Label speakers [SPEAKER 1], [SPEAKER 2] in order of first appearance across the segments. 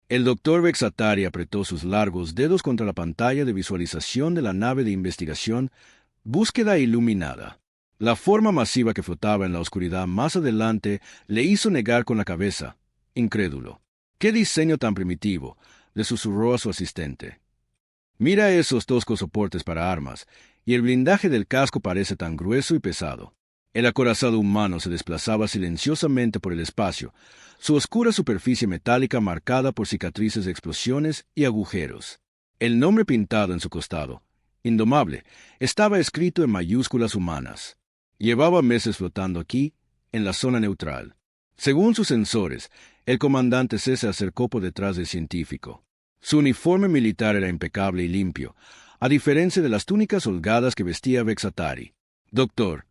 [SPEAKER 1] El doctor Vexatari apretó sus largos dedos contra la pantalla de visualización de la nave de investigación Búsqueda Iluminada. La forma masiva que flotaba en la oscuridad más adelante le hizo negar con la cabeza, incrédulo. ¡Qué diseño tan primitivo!, le susurró a su asistente. Mira esos toscos soportes para armas, y el blindaje del casco parece tan grueso y pesado. El acorazado humano se desplazaba silenciosamente por el espacio, su oscura superficie metálica marcada por cicatrices de explosiones y agujeros. El nombre pintado en su costado, Indomable, estaba escrito en mayúsculas humanas. Llevaba meses flotando aquí, en la zona neutral. Según sus sensores, el comandante C se acercó por detrás del científico. Su uniforme militar era impecable y limpio, a diferencia de las túnicas holgadas que vestía Vexatari. Doctor,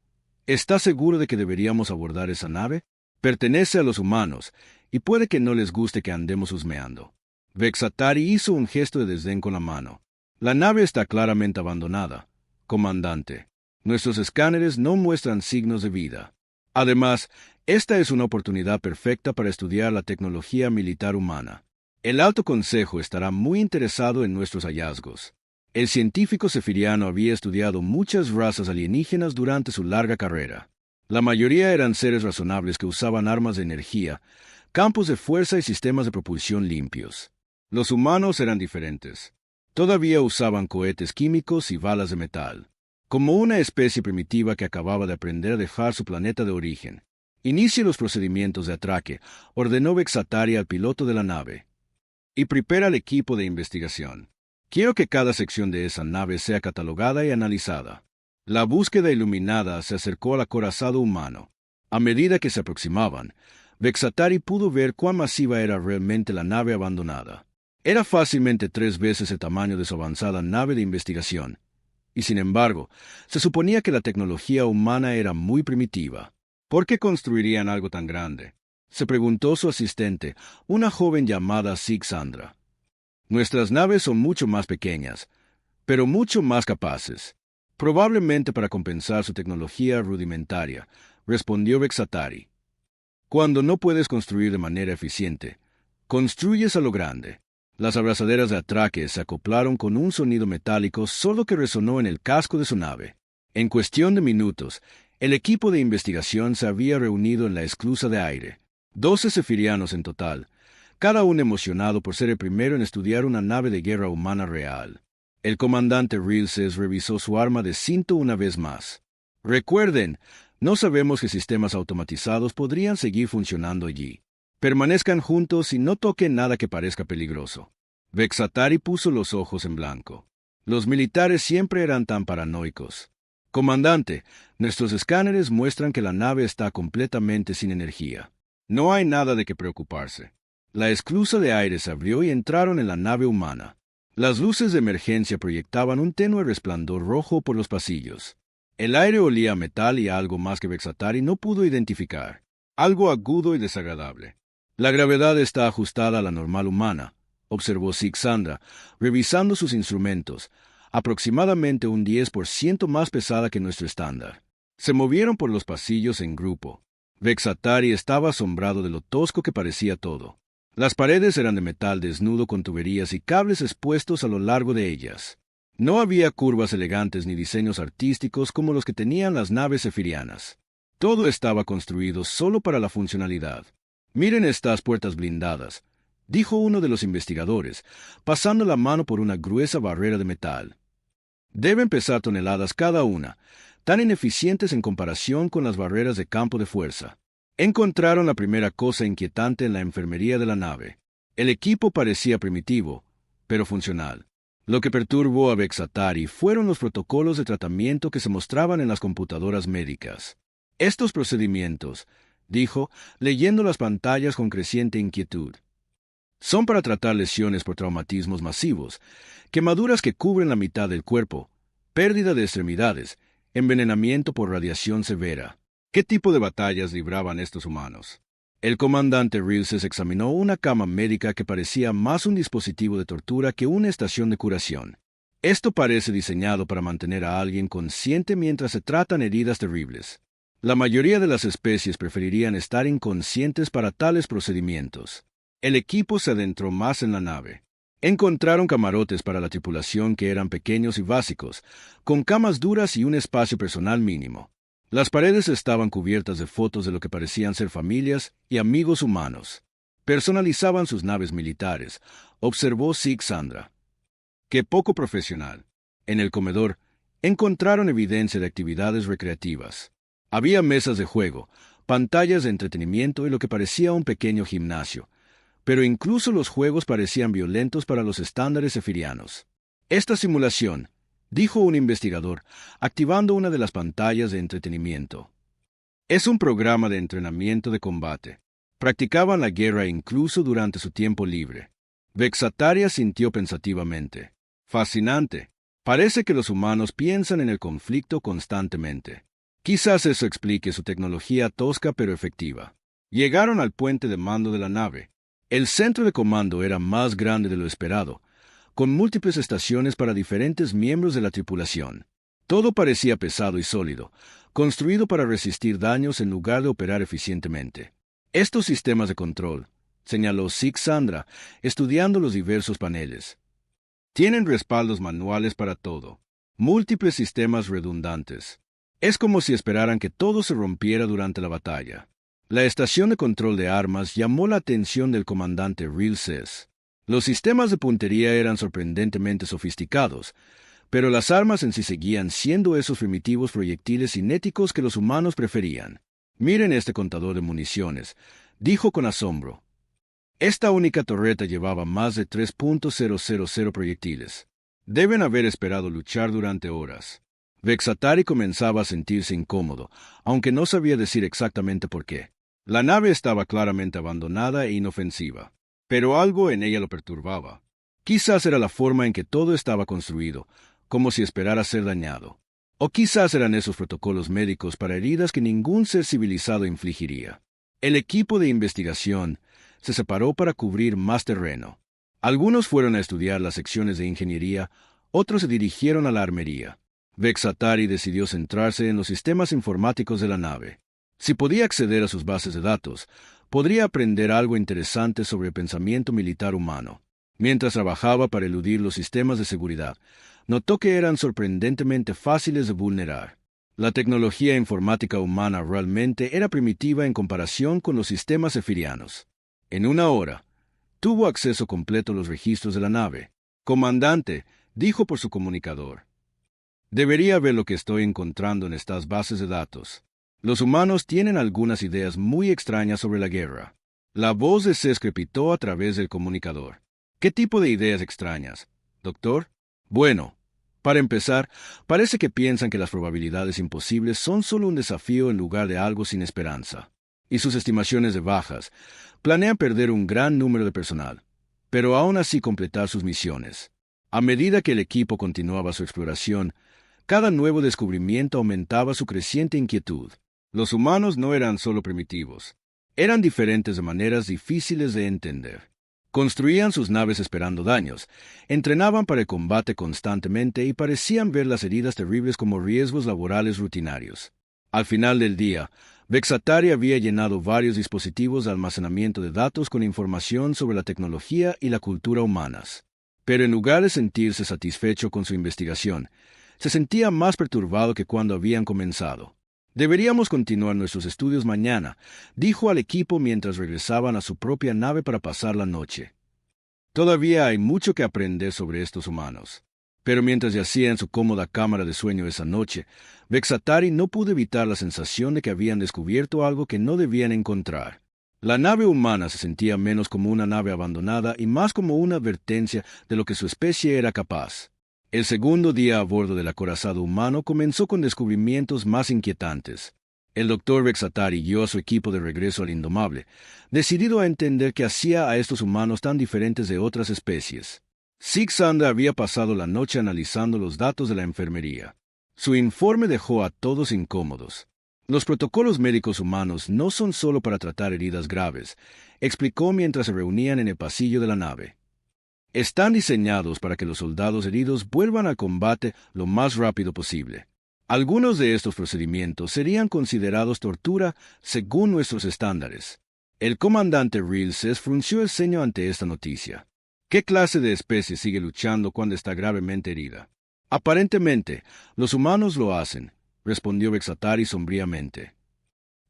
[SPEAKER 1] ¿está seguro de que deberíamos abordar esa nave? Pertenece a los humanos, y puede que no les guste que andemos husmeando. Vexatari hizo un gesto de desdén con la mano. La nave está claramente abandonada, comandante. Nuestros escáneres no muestran signos de vida. Además, esta es una oportunidad perfecta para estudiar la tecnología militar humana. El Alto Consejo estará muy interesado en nuestros hallazgos. El científico sefiriano había estudiado muchas razas alienígenas durante su larga carrera. La mayoría eran seres razonables que usaban armas de energía, campos de fuerza y sistemas de propulsión limpios. Los humanos eran diferentes. Todavía usaban cohetes químicos y balas de metal. Como una especie primitiva que acababa de aprender a dejar su planeta de origen. Inicie los procedimientos de atraque, ordenó Vexatari al piloto de la nave. Y prepara al equipo de investigación. Quiero que cada sección de esa nave sea catalogada y analizada. La búsqueda iluminada se acercó al acorazado humano. A medida que se aproximaban, Vexatari pudo ver cuán masiva era realmente la nave abandonada. Era fácilmente 3 veces el tamaño de su avanzada nave de investigación. Y sin embargo, se suponía que la tecnología humana era muy primitiva. ¿Por qué construirían algo tan grande?, se preguntó su asistente, una joven llamada Sixandra. Nuestras naves son mucho más pequeñas, pero mucho más capaces. Probablemente para compensar su tecnología rudimentaria, respondió Vexatari. Cuando no puedes construir de manera eficiente, construyes a lo grande. Las abrazaderas de atraque se acoplaron con un sonido metálico solo que resonó en el casco de su nave. En cuestión de minutos, el equipo de investigación se había reunido en la esclusa de aire. 12 sefirianos en total, cada uno emocionado por ser el primero en estudiar una nave de guerra humana real. El comandante Rilses revisó su arma de cinto una vez más. Recuerden, no sabemos qué sistemas automatizados podrían seguir funcionando allí. Permanezcan juntos y no toquen nada que parezca peligroso. Vexatari puso los ojos en blanco. Los militares siempre eran tan paranoicos. Comandante, nuestros escáneres muestran que la nave está completamente sin energía. No hay nada de qué preocuparse. La esclusa de aire se abrió y entraron en la nave humana. Las luces de emergencia proyectaban un tenue resplandor rojo por los pasillos. El aire olía a metal y a algo más que Vexatari no pudo identificar. Algo agudo y desagradable. La gravedad está ajustada a la normal humana, observó Sixandra, revisando sus instrumentos, aproximadamente un 10% más pesada que nuestro estándar. Se movieron por los pasillos en grupo. Vexatari estaba asombrado de lo tosco que parecía todo. Las paredes eran de metal desnudo con tuberías y cables expuestos a lo largo de ellas. No había curvas elegantes ni diseños artísticos como los que tenían las naves sefirianas. Todo estaba construido solo para la funcionalidad. Miren estas puertas blindadas, dijo uno de los investigadores, pasando la mano por una gruesa barrera de metal. Deben pesar toneladas cada una, tan ineficientes en comparación con las barreras de campo de fuerza. Encontraron la primera cosa inquietante en la enfermería de la nave. El equipo parecía primitivo, pero funcional. Lo que perturbó a Vexatari fueron los protocolos de tratamiento que se mostraban en las computadoras médicas. Estos procedimientos, dijo, leyendo las pantallas con creciente inquietud, son para tratar lesiones por traumatismos masivos, quemaduras que cubren la mitad del cuerpo, pérdida de extremidades, envenenamiento por radiación severa. ¿Qué tipo de batallas libraban estos humanos? El comandante Rilses examinó una cama médica que parecía más un dispositivo de tortura que una estación de curación. Esto parece diseñado para mantener a alguien consciente mientras se tratan heridas terribles. La mayoría de las especies preferirían estar inconscientes para tales procedimientos. El equipo se adentró más en la nave. Encontraron camarotes para la tripulación que eran pequeños y básicos, con camas duras y un espacio personal mínimo. Las paredes estaban cubiertas de fotos de lo que parecían ser familias y amigos humanos. Personalizaban sus naves militares, observó Sig Sandra. ¡Qué poco profesional! En el comedor, encontraron evidencia de actividades recreativas. Había mesas de juego, pantallas de entretenimiento y lo que parecía un pequeño gimnasio, pero incluso los juegos parecían violentos para los estándares efirianos. Esta simulación, dijo un investigador, activando una de las pantallas de entretenimiento. Es un programa de entrenamiento de combate. Practicaban la guerra incluso durante su tiempo libre. Vexataria sintió pensativamente. Fascinante. Parece que los humanos piensan en el conflicto constantemente. Quizás eso explique su tecnología tosca pero efectiva. Llegaron al puente de mando de la nave. El centro de comando era más grande de lo esperado, con múltiples estaciones para diferentes miembros de la tripulación. Todo parecía pesado y sólido, construido para resistir daños en lugar de operar eficientemente. Estos sistemas de control, señaló Sig Sandra, estudiando los diversos paneles, tienen respaldos manuales para todo, múltiples sistemas redundantes. Es como si esperaran que todo se rompiera durante la batalla. La estación de control de armas llamó la atención del comandante Rilses. Los sistemas de puntería eran sorprendentemente sofisticados, pero las armas en sí seguían siendo esos primitivos proyectiles cinéticos que los humanos preferían. Miren este contador de municiones, dijo con asombro. Esta única torreta llevaba más de 3.000 proyectiles. Deben haber esperado luchar durante horas. Vexatari comenzaba a sentirse incómodo, aunque no sabía decir exactamente por qué. La nave estaba claramente abandonada e inofensiva, pero algo en ella lo perturbaba. Quizás era la forma en que todo estaba construido, como si esperara ser dañado. O quizás eran esos protocolos médicos para heridas que ningún ser civilizado infligiría. El equipo de investigación se separó para cubrir más terreno. Algunos fueron a estudiar las secciones de ingeniería, otros se dirigieron a la armería. Vexatari decidió centrarse en los sistemas informáticos de la nave. Si podía acceder a sus bases de datos, podría aprender algo interesante sobre el pensamiento militar humano. Mientras trabajaba para eludir los sistemas de seguridad, notó que eran sorprendentemente fáciles de vulnerar. La tecnología informática humana realmente era primitiva en comparación con los sistemas efirianos. En una hora, tuvo acceso completo a los registros de la nave. Comandante, dijo por su comunicador. Debería ver lo que estoy encontrando en estas bases de datos. Los humanos tienen algunas ideas muy extrañas sobre la guerra. La voz de Cés crepitó a través del comunicador. ¿Qué tipo de ideas extrañas, doctor? Bueno, para empezar, parece que piensan que las probabilidades imposibles son solo un desafío en lugar de algo sin esperanza. Y sus estimaciones de bajas, planean perder un gran número de personal, pero aún así completar sus misiones. A medida que el equipo continuaba su exploración, cada nuevo descubrimiento aumentaba su creciente inquietud. Los humanos no eran solo primitivos, eran diferentes de maneras difíciles de entender. Construían sus naves esperando daños, entrenaban para el combate constantemente y parecían ver las heridas terribles como riesgos laborales rutinarios. Al final del día, Vexatari había llenado varios dispositivos de almacenamiento de datos con información sobre la tecnología y la cultura humanas. Pero en lugar de sentirse satisfecho con su investigación, se sentía más perturbado que cuando habían comenzado. Deberíamos continuar nuestros estudios mañana, dijo al equipo mientras regresaban a su propia nave para pasar la noche. Todavía hay mucho que aprender sobre estos humanos. Pero mientras yacía en su cómoda cámara de sueño esa noche, Vexatari no pudo evitar la sensación de que habían descubierto algo que no debían encontrar. La nave humana se sentía menos como una nave abandonada y más como una advertencia de lo que su especie era capaz. El segundo día a bordo del acorazado humano comenzó con descubrimientos más inquietantes. El doctor Vexatari guió a su equipo de regreso al Indomable, decidido a entender qué hacía a estos humanos tan diferentes de otras especies. Sig Sandra había pasado la noche analizando los datos de la enfermería. Su informe dejó a todos incómodos. Los protocolos médicos humanos no son solo para tratar heridas graves, explicó mientras se reunían en el pasillo de la nave. Están diseñados para que los soldados heridos vuelvan al combate lo más rápido posible. Algunos de estos procedimientos serían considerados tortura según nuestros estándares. El comandante Rilses frunció el ceño ante esta noticia. ¿Qué clase de especie sigue luchando cuando está gravemente herida? Aparentemente, los humanos lo hacen, respondió Vexatari sombríamente.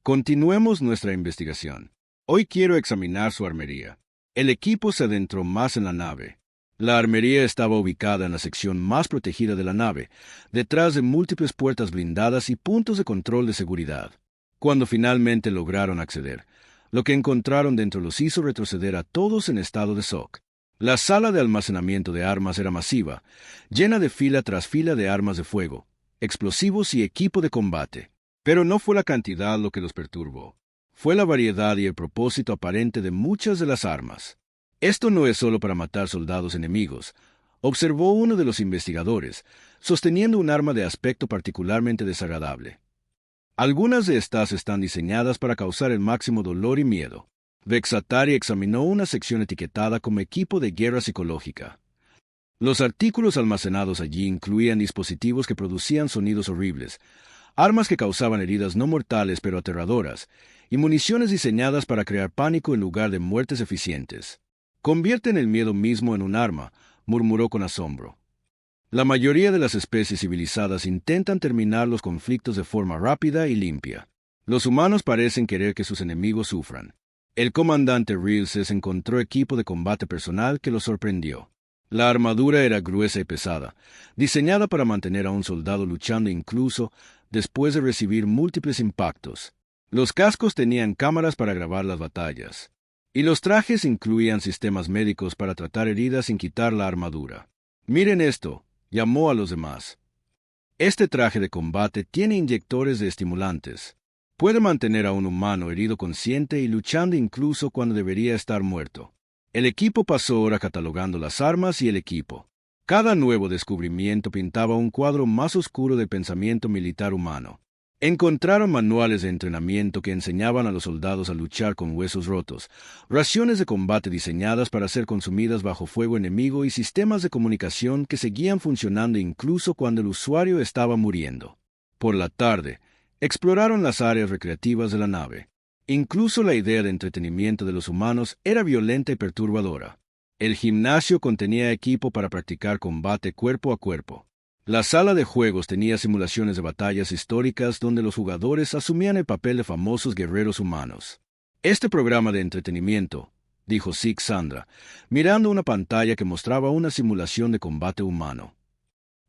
[SPEAKER 1] Continuemos nuestra investigación. Hoy quiero examinar su armería. El equipo se adentró más en la nave. La armería estaba ubicada en la sección más protegida de la nave, detrás de múltiples puertas blindadas y puntos de control de seguridad. Cuando finalmente lograron acceder, lo que encontraron dentro los hizo retroceder a todos en estado de shock. La sala de almacenamiento de armas era masiva, llena de fila tras fila de armas de fuego, explosivos y equipo de combate. Pero no fue la cantidad lo que los perturbó. Fue la variedad y el propósito aparente de muchas de las armas. Esto no es solo para matar soldados enemigos, observó uno de los investigadores, sosteniendo un arma de aspecto particularmente desagradable. Algunas de estas están diseñadas para causar el máximo dolor y miedo. Vexatari examinó una sección etiquetada como equipo de guerra psicológica. Los artículos almacenados allí incluían dispositivos que producían sonidos horribles, armas que causaban heridas no mortales pero aterradoras, y municiones diseñadas para crear pánico en lugar de muertes eficientes. Convierten el miedo mismo en un arma, murmuró con asombro. La mayoría de las especies civilizadas intentan terminar los conflictos de forma rápida y limpia. Los humanos parecen querer que sus enemigos sufran. El comandante Rilses encontró equipo de combate personal que lo sorprendió. La armadura era gruesa y pesada, diseñada para mantener a un soldado luchando incluso después de recibir múltiples impactos. Los cascos tenían cámaras para grabar las batallas, y los trajes incluían sistemas médicos para tratar heridas sin quitar la armadura. «Miren esto», llamó a los demás. «Este traje de combate tiene inyectores de estimulantes. Puede mantener a un humano herido consciente y luchando incluso cuando debería estar muerto». El equipo pasó hora catalogando las armas y el equipo. Cada nuevo descubrimiento pintaba un cuadro más oscuro del pensamiento militar humano. Encontraron manuales de entrenamiento que enseñaban a los soldados a luchar con huesos rotos, raciones de combate diseñadas para ser consumidas bajo fuego enemigo y sistemas de comunicación que seguían funcionando incluso cuando el usuario estaba muriendo. Por la tarde, exploraron las áreas recreativas de la nave. Incluso la idea de entretenimiento de los humanos era violenta y perturbadora. El gimnasio contenía equipo para practicar combate cuerpo a cuerpo. La sala de juegos tenía simulaciones de batallas históricas donde los jugadores asumían el papel de famosos guerreros humanos. «Este programa de entretenimiento», dijo Sig Sandra, mirando una pantalla que mostraba una simulación de combate humano.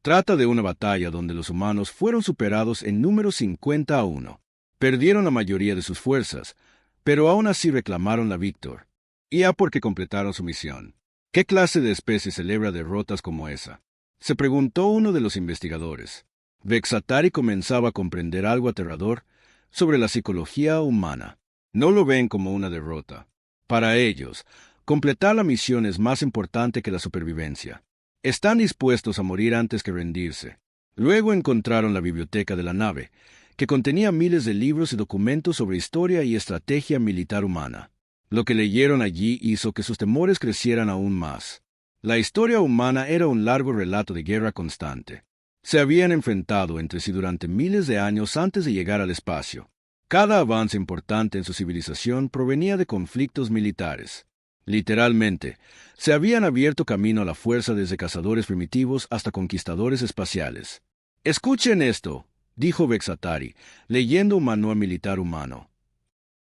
[SPEAKER 1] «Trata de una batalla donde los humanos fueron superados en número 50-1. Perdieron la mayoría de sus fuerzas, pero aún así reclamaron la victoria. Y porque completaron su misión. ¿Qué clase de especie celebra derrotas como esa?», se preguntó uno de los investigadores. Vexatari comenzaba a comprender algo aterrador sobre la psicología humana. No lo ven como una derrota. Para ellos, completar la misión es más importante que la supervivencia. Están dispuestos a morir antes que rendirse. Luego encontraron la biblioteca de la nave, que contenía miles de libros y documentos sobre historia y estrategia militar humana. Lo que leyeron allí hizo que sus temores crecieran aún más. La historia humana era un largo relato de guerra constante. Se habían enfrentado entre sí durante miles de años antes de llegar al espacio. Cada avance importante en su civilización provenía de conflictos militares. Literalmente, se habían abierto camino a la fuerza desde cazadores primitivos hasta conquistadores espaciales. «Escuchen esto», dijo Vexatari, leyendo un manual militar humano.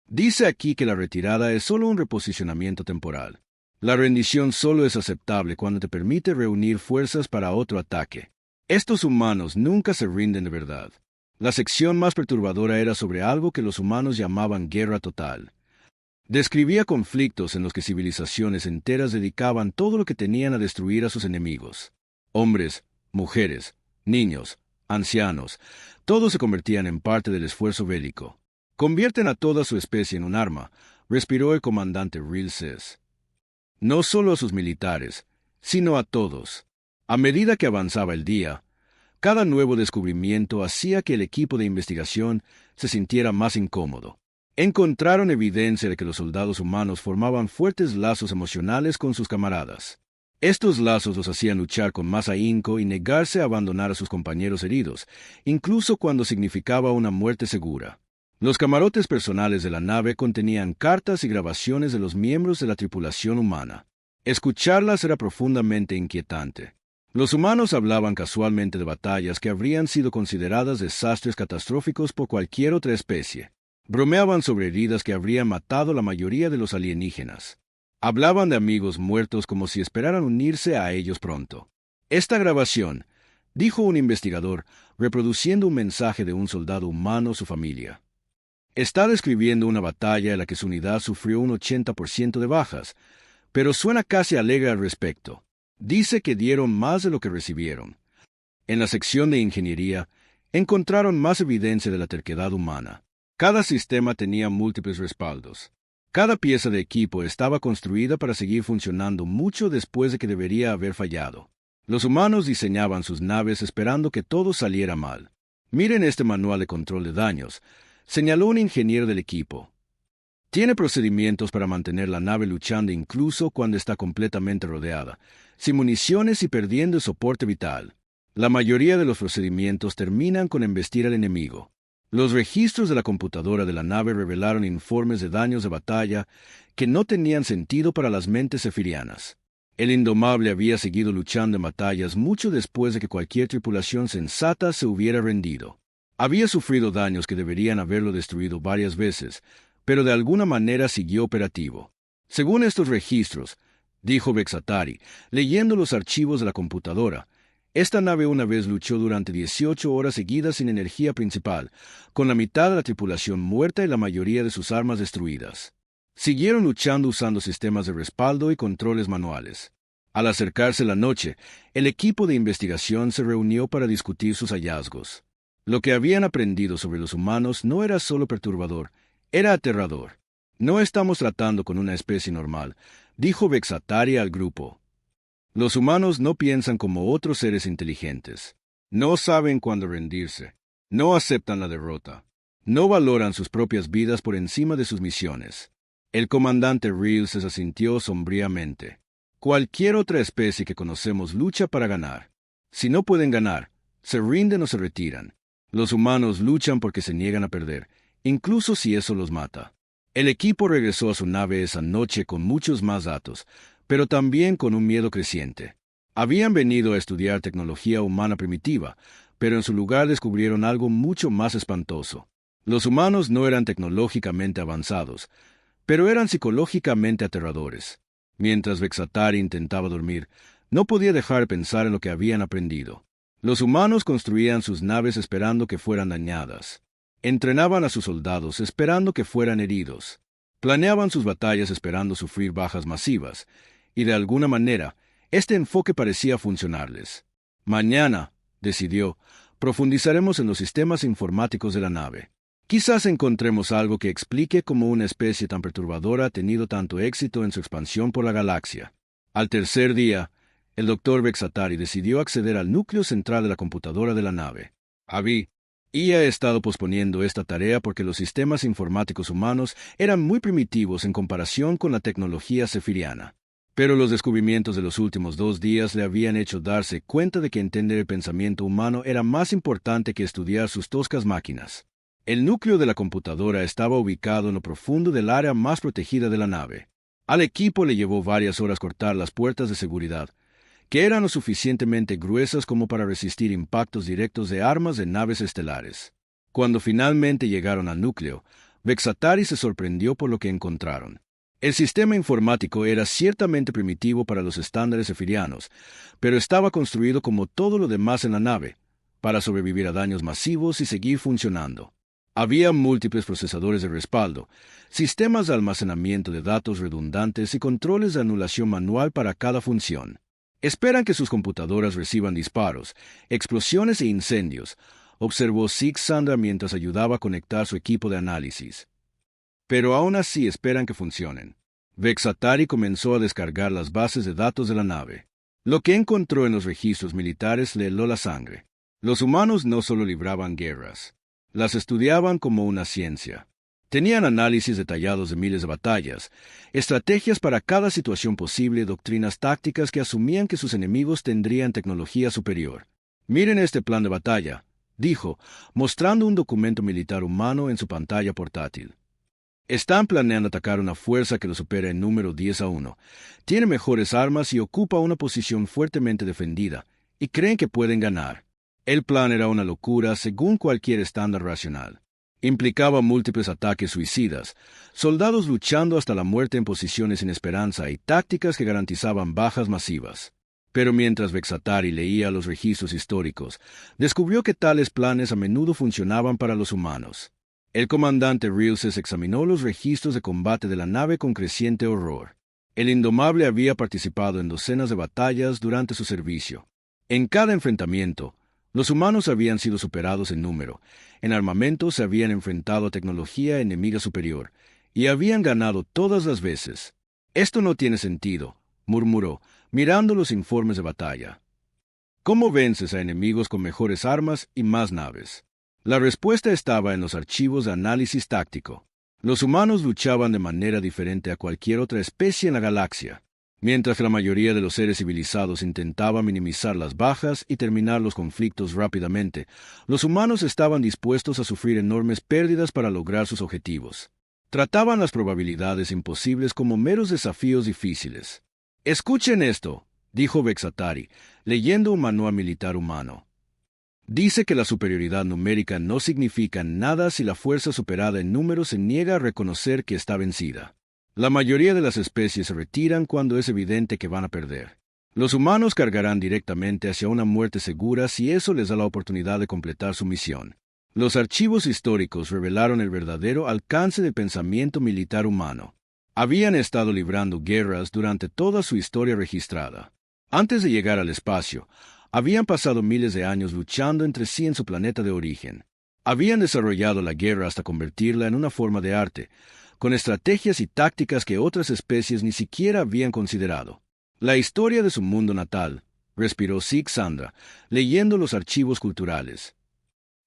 [SPEAKER 1] «Dice aquí que la retirada es solo un reposicionamiento temporal. La rendición solo es aceptable cuando te permite reunir fuerzas para otro ataque. Estos humanos nunca se rinden de verdad». La sección más perturbadora era sobre algo que los humanos llamaban guerra total. Describía conflictos en los que civilizaciones enteras dedicaban todo lo que tenían a destruir a sus enemigos. Hombres, mujeres, niños, ancianos, todos se convertían en parte del esfuerzo bélico. «Convierten a toda su especie en un arma», respiró el comandante Rilses. «No solo a sus militares, sino a todos». A medida que avanzaba el día, cada nuevo descubrimiento hacía que el equipo de investigación se sintiera más incómodo. Encontraron evidencia de que los soldados humanos formaban fuertes lazos emocionales con sus camaradas. Estos lazos los hacían luchar con más ahínco y negarse a abandonar a sus compañeros heridos, incluso cuando significaba una muerte segura. Los camarotes personales de la nave contenían cartas y grabaciones de los miembros de la tripulación humana. Escucharlas era profundamente inquietante. Los humanos hablaban casualmente de batallas que habrían sido consideradas desastres catastróficos por cualquier otra especie. Bromeaban sobre heridas que habrían matado la mayoría de los alienígenas. Hablaban de amigos muertos como si esperaran unirse a ellos pronto. Esta grabación, dijo un investigador, reproduciendo un mensaje de un soldado humano a su familia, está describiendo una batalla en la que su unidad sufrió un 80% de bajas, pero suena casi alegre al respecto. Dice que dieron más de lo que recibieron. En la sección de ingeniería, encontraron más evidencia de la terquedad humana. Cada sistema tenía múltiples respaldos. Cada pieza de equipo estaba construida para seguir funcionando mucho después de que debería haber fallado. Los humanos diseñaban sus naves esperando que todo saliera mal. Miren este manual de control de daños, señaló un ingeniero del equipo. Tiene procedimientos para mantener la nave luchando incluso cuando está completamente rodeada, sin municiones y perdiendo el soporte vital. La mayoría de los procedimientos terminan con embestir al enemigo. Los registros de la computadora de la nave revelaron informes de daños de batalla que no tenían sentido para las mentes zefirianas. El Indomable había seguido luchando en batallas mucho después de que cualquier tripulación sensata se hubiera rendido. Había sufrido daños que deberían haberlo destruido varias veces, pero de alguna manera siguió operativo. Según estos registros, dijo Vexatari, leyendo los archivos de la computadora, esta nave una vez luchó durante 18 horas seguidas sin energía principal, con la mitad de la tripulación muerta y la mayoría de sus armas destruidas. Siguieron luchando usando sistemas de respaldo y controles manuales. Al acercarse la noche, el equipo de investigación se reunió para discutir sus hallazgos. Lo que habían aprendido sobre los humanos no era solo perturbador, era aterrador. No estamos tratando con una especie normal, dijo Vexatari al grupo. Los humanos no piensan como otros seres inteligentes. No saben cuándo rendirse. No aceptan la derrota. No valoran sus propias vidas por encima de sus misiones. El comandante Real se asintió sombríamente. Cualquier otra especie que conocemos lucha para ganar. Si no pueden ganar, se rinden o se retiran. Los humanos luchan porque se niegan a perder, incluso si eso los mata. El equipo regresó a su nave esa noche con muchos más datos, pero también con un miedo creciente. Habían venido a estudiar tecnología humana primitiva, pero en su lugar descubrieron algo mucho más espantoso. Los humanos no eran tecnológicamente avanzados, pero eran psicológicamente aterradores. Mientras Vexatari intentaba dormir, no podía dejar de pensar en lo que habían aprendido. Los humanos construían sus naves esperando que fueran dañadas. Entrenaban a sus soldados esperando que fueran heridos. Planeaban sus batallas esperando sufrir bajas masivas, y de alguna manera, este enfoque parecía funcionarles. Mañana, decidió, profundizaremos en los sistemas informáticos de la nave. Quizás encontremos algo que explique cómo una especie tan perturbadora ha tenido tanto éxito en su expansión por la galaxia. Al tercer día, el Dr. Vexatari decidió acceder al núcleo central de la computadora de la nave. Y ha estado posponiendo esta tarea porque los sistemas informáticos humanos eran muy primitivos en comparación con la tecnología zefiriana. Pero los descubrimientos de los últimos 2 días le habían hecho darse cuenta de que entender el pensamiento humano era más importante que estudiar sus toscas máquinas. El núcleo de la computadora estaba ubicado en lo profundo del área más protegida de la nave. Al equipo le llevó varias horas cortar las puertas de seguridad, que eran lo suficientemente gruesas como para resistir impactos directos de armas de naves estelares. Cuando finalmente llegaron al núcleo, Vexatari se sorprendió por lo que encontraron. El sistema informático era ciertamente primitivo para los estándares zefirianos, pero estaba construido como todo lo demás en la nave, para sobrevivir a daños masivos y seguir funcionando. Había múltiples procesadores de respaldo, sistemas de almacenamiento de datos redundantes y controles de anulación manual para cada función. Esperan que sus computadoras reciban disparos, explosiones e incendios, observó Sig Sandra mientras ayudaba a conectar su equipo de análisis. Pero aún así esperan que funcionen. Vexatari comenzó a descargar las bases de datos de la nave. Lo que encontró en los registros militares le heló la sangre. Los humanos no solo libraban guerras, las estudiaban como una ciencia. Tenían análisis detallados de miles de batallas, estrategias para cada situación posible y doctrinas tácticas que asumían que sus enemigos tendrían tecnología superior. Miren este plan de batalla, dijo, mostrando un documento militar humano en su pantalla portátil. Están planeando atacar una fuerza que lo supera en número 10-1. Tiene mejores armas y ocupa una posición fuertemente defendida, y creen que pueden ganar. El plan era una locura según cualquier estándar racional. Implicaba múltiples ataques suicidas, soldados luchando hasta la muerte en posiciones sin esperanza y tácticas que garantizaban bajas masivas. Pero mientras Vexatari leía los registros históricos, descubrió que tales planes a menudo funcionaban para los humanos. El comandante Rilses examinó los registros de combate de la nave con creciente horror. El Indomable había participado en docenas de batallas durante su servicio. En cada enfrentamiento, los humanos habían sido superados en número, en armamento se habían enfrentado a tecnología enemiga superior, y habían ganado todas las veces. «Esto no tiene sentido», murmuró, mirando los informes de batalla. «¿Cómo vences a enemigos con mejores armas y más naves?». La respuesta estaba en los archivos de análisis táctico. Los humanos luchaban de manera diferente a cualquier otra especie en la galaxia. Mientras que la mayoría de los seres civilizados intentaba minimizar las bajas y terminar los conflictos rápidamente, los humanos estaban dispuestos a sufrir enormes pérdidas para lograr sus objetivos. Trataban las probabilidades imposibles como meros desafíos difíciles. «Escuchen esto», dijo Vexatari, leyendo un manual militar humano. Dice que la superioridad numérica no significa nada si la fuerza superada en número se niega a reconocer que está vencida. La mayoría de las especies se retiran cuando es evidente que van a perder. Los humanos cargarán directamente hacia una muerte segura si eso les da la oportunidad de completar su misión. Los archivos históricos revelaron el verdadero alcance del pensamiento militar humano. Habían estado librando guerras durante toda su historia registrada. Antes de llegar al espacio, habían pasado miles de años luchando entre sí en su planeta de origen. Habían desarrollado la guerra hasta convertirla en una forma de arte, con estrategias y tácticas que otras especies ni siquiera habían considerado. La historia de su mundo natal, respiró Sig Sandra, leyendo los archivos culturales.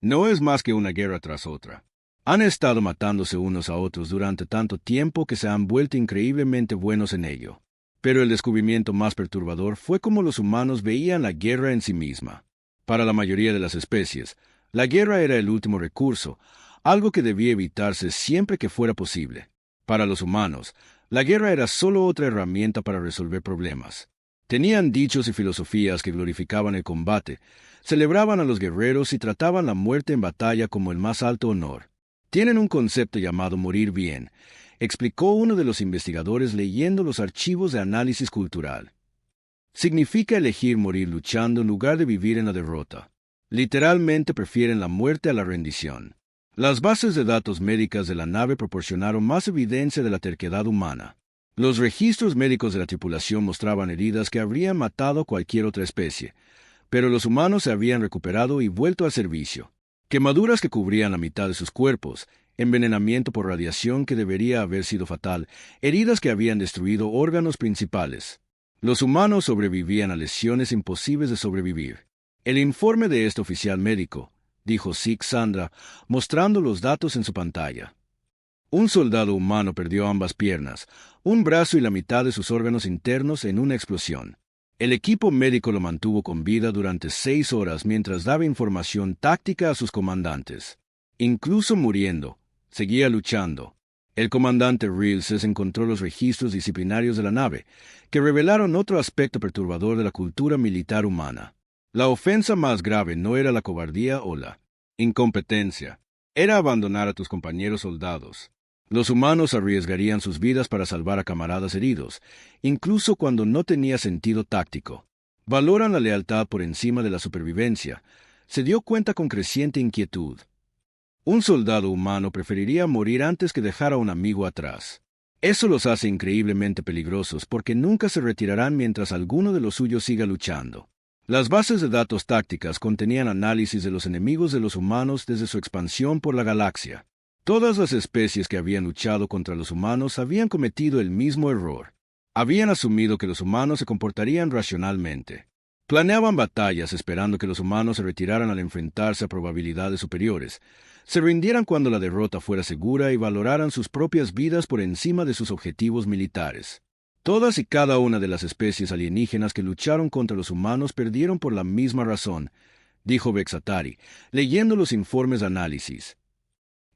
[SPEAKER 1] No es más que una guerra tras otra. Han estado matándose unos a otros durante tanto tiempo que se han vuelto increíblemente buenos en ello. Pero el descubrimiento más perturbador fue cómo los humanos veían la guerra en sí misma. Para la mayoría de las especies, la guerra era el último recurso, algo que debía evitarse siempre que fuera posible. Para los humanos, la guerra era solo otra herramienta para resolver problemas. Tenían dichos y filosofías que glorificaban el combate, celebraban a los guerreros y trataban la muerte en batalla como el más alto honor. Tienen un concepto llamado morir bien, explicó uno de los investigadores leyendo los archivos de análisis cultural. Significa elegir morir luchando en lugar de vivir en la derrota. Literalmente prefieren la muerte a la rendición. Las bases de datos médicas de la nave proporcionaron más evidencia de la terquedad humana. Los registros médicos de la tripulación mostraban heridas que habrían matado a cualquier otra especie, pero los humanos se habían recuperado y vuelto al servicio. Quemaduras que cubrían la mitad de sus cuerpos, envenenamiento por radiación que debería haber sido fatal, heridas que habían destruido órganos principales. Los humanos sobrevivían a lesiones imposibles de sobrevivir. El informe de este oficial médico, dijo Sig Sandra, mostrando los datos en su pantalla. Un soldado humano perdió ambas piernas, un brazo y la mitad de sus órganos internos en una explosión. El equipo médico lo mantuvo con vida durante 6 horas mientras daba información táctica a sus comandantes. Incluso muriendo, seguía luchando. El comandante Rilses encontró los registros disciplinarios de la nave, que revelaron otro aspecto perturbador de la cultura militar humana. La ofensa más grave no era la cobardía o la incompetencia, era abandonar a tus compañeros soldados. Los humanos arriesgarían sus vidas para salvar a camaradas heridos, incluso cuando no tenía sentido táctico. Valoran la lealtad por encima de la supervivencia. Se dio cuenta con creciente inquietud. Un soldado humano preferiría morir antes que dejar a un amigo atrás. Eso los hace increíblemente peligrosos porque nunca se retirarán mientras alguno de los suyos siga luchando. Las bases de datos tácticas contenían análisis de los enemigos de los humanos desde su expansión por la galaxia. Todas las especies que habían luchado contra los humanos habían cometido el mismo error. Habían asumido que los humanos se comportarían racionalmente. Planeaban batallas esperando que los humanos se retiraran al enfrentarse a probabilidades superiores, se rindieran cuando la derrota fuera segura y valoraran sus propias vidas por encima de sus objetivos militares. Todas y cada una de las especies alienígenas que lucharon contra los humanos perdieron por la misma razón, dijo Vexatari, leyendo los informes de análisis.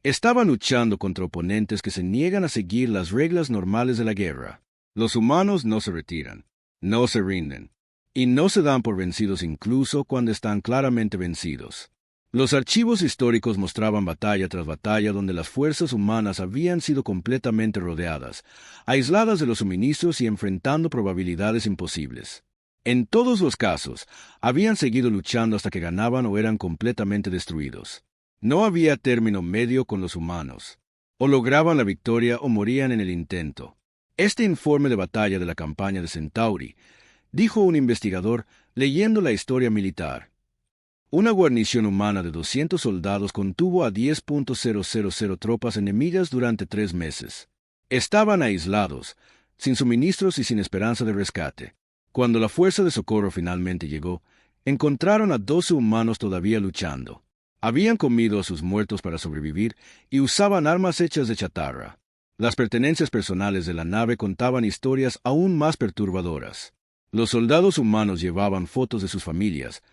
[SPEAKER 1] Estaban luchando contra oponentes que se niegan a seguir las reglas normales de la guerra. Los humanos no se retiran, no se rinden, y no se dan por vencidos incluso cuando están claramente vencidos. Los archivos históricos mostraban batalla tras batalla donde las fuerzas humanas habían sido completamente rodeadas, aisladas de los suministros y enfrentando probabilidades imposibles. En todos los casos, habían seguido luchando hasta que ganaban o eran completamente destruidos. No había término medio con los humanos. O lograban la victoria o morían en el intento. Este informe de batalla de la campaña de Centauri, dijo un investigador leyendo la historia militar. Una guarnición humana de 200 soldados contuvo a 10.000 tropas enemigas durante 3 meses. Estaban aislados, sin suministros y sin esperanza de rescate. Cuando la fuerza de socorro finalmente llegó, encontraron a 12 humanos todavía luchando. Habían comido a sus muertos para sobrevivir y usaban armas hechas de chatarra. Las pertenencias personales de la nave contaban historias aún más perturbadoras. Los soldados humanos llevaban fotos de sus familias,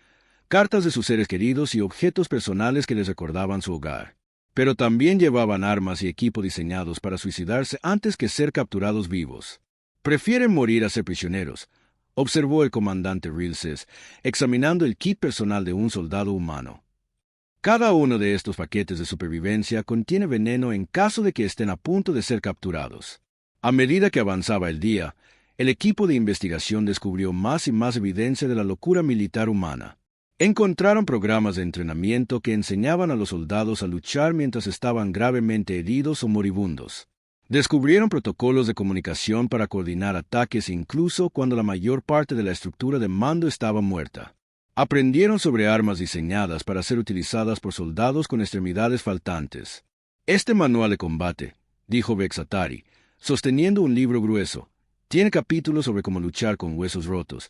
[SPEAKER 1] cartas de sus seres queridos y objetos personales que les recordaban su hogar. Pero también llevaban armas y equipo diseñados para suicidarse antes que ser capturados vivos. «Prefieren morir a ser prisioneros», observó el comandante Rilses, examinando el kit personal de un soldado humano. Cada uno de estos paquetes de supervivencia contiene veneno en caso de que estén a punto de ser capturados. A medida que avanzaba el día, el equipo de investigación descubrió más y más evidencia de la locura militar humana. Encontraron programas de entrenamiento que enseñaban a los soldados a luchar mientras estaban gravemente heridos o moribundos. Descubrieron protocolos de comunicación para coordinar ataques incluso cuando la mayor parte de la estructura de mando estaba muerta. Aprendieron sobre armas diseñadas para ser utilizadas por soldados con extremidades faltantes. Este manual de combate, dijo Vexatari, sosteniendo un libro grueso, tiene capítulos sobre cómo luchar con huesos rotos,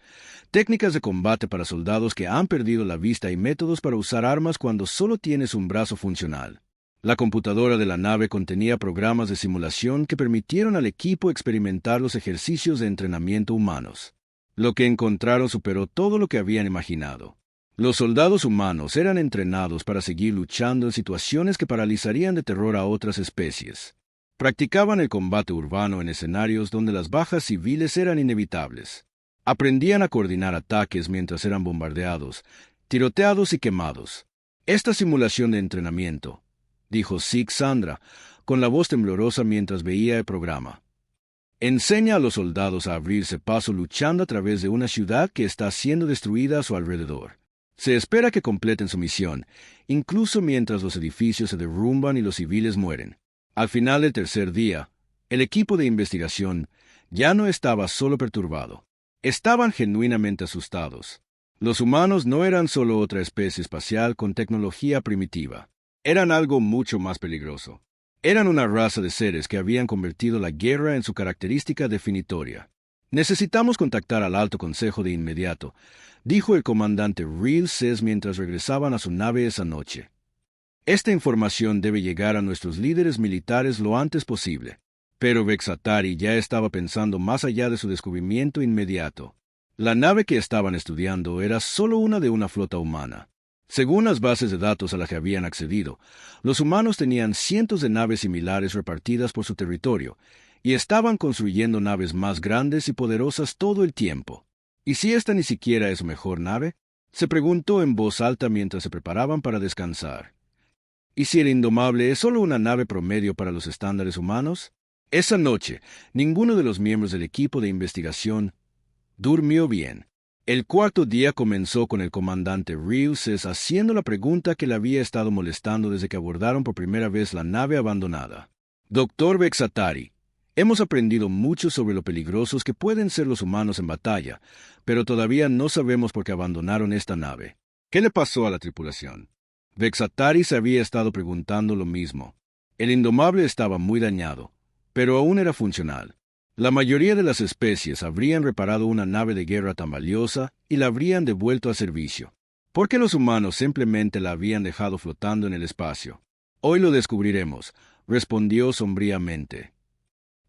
[SPEAKER 1] técnicas de combate para soldados que han perdido la vista y métodos para usar armas cuando solo tienes un brazo funcional. La computadora de la nave contenía programas de simulación que permitieron al equipo experimentar los ejercicios de entrenamiento humanos. Lo que encontraron superó todo lo que habían imaginado. Los soldados humanos eran entrenados para seguir luchando en situaciones que paralizarían de terror a otras especies. Practicaban el combate urbano en escenarios donde las bajas civiles eran inevitables. Aprendían a coordinar ataques mientras eran bombardeados, tiroteados y quemados. Esta simulación de entrenamiento, dijo Sig Sandra, con la voz temblorosa mientras veía el programa, enseña a los soldados a abrirse paso luchando a través de una ciudad que está siendo destruida a su alrededor. Se espera que completen su misión, incluso mientras los edificios se derrumban y los civiles mueren. Al final del tercer día, el equipo de investigación ya no estaba solo perturbado. Estaban genuinamente asustados. Los humanos no eran solo otra especie espacial con tecnología primitiva. Eran algo mucho más peligroso. Eran una raza de seres que habían convertido la guerra en su característica definitoria. «Necesitamos contactar al Alto Consejo de inmediato», dijo el comandante Rilses mientras regresaban a su nave esa noche. «Esta información debe llegar a nuestros líderes militares lo antes posible». Pero Vexatari ya estaba pensando más allá de su descubrimiento inmediato. La nave que estaban estudiando era solo una de una flota humana. Según las bases de datos a las que habían accedido, los humanos tenían cientos de naves similares repartidas por su territorio, y estaban construyendo naves más grandes y poderosas todo el tiempo. ¿Y si esta ni siquiera es su mejor nave?, se preguntó en voz alta mientras se preparaban para descansar. ¿Y si el Indomable es solo una nave promedio para los estándares humanos? Esa noche, ninguno de los miembros del equipo de investigación durmió bien. El cuarto día comenzó con el comandante Rilses haciendo la pregunta que le había estado molestando desde que abordaron por primera vez la nave abandonada. «Doctor Vexatari, hemos aprendido mucho sobre lo peligrosos que pueden ser los humanos en batalla, pero todavía no sabemos por qué abandonaron esta nave. ¿Qué le pasó a la tripulación?» Vexatari se había estado preguntando lo mismo. El Indomable estaba muy dañado, pero aún era funcional. La mayoría de las especies habrían reparado una nave de guerra tan valiosa y la habrían devuelto a servicio. ¿Por qué los humanos simplemente la habían dejado flotando en el espacio? «Hoy lo descubriremos», respondió sombríamente.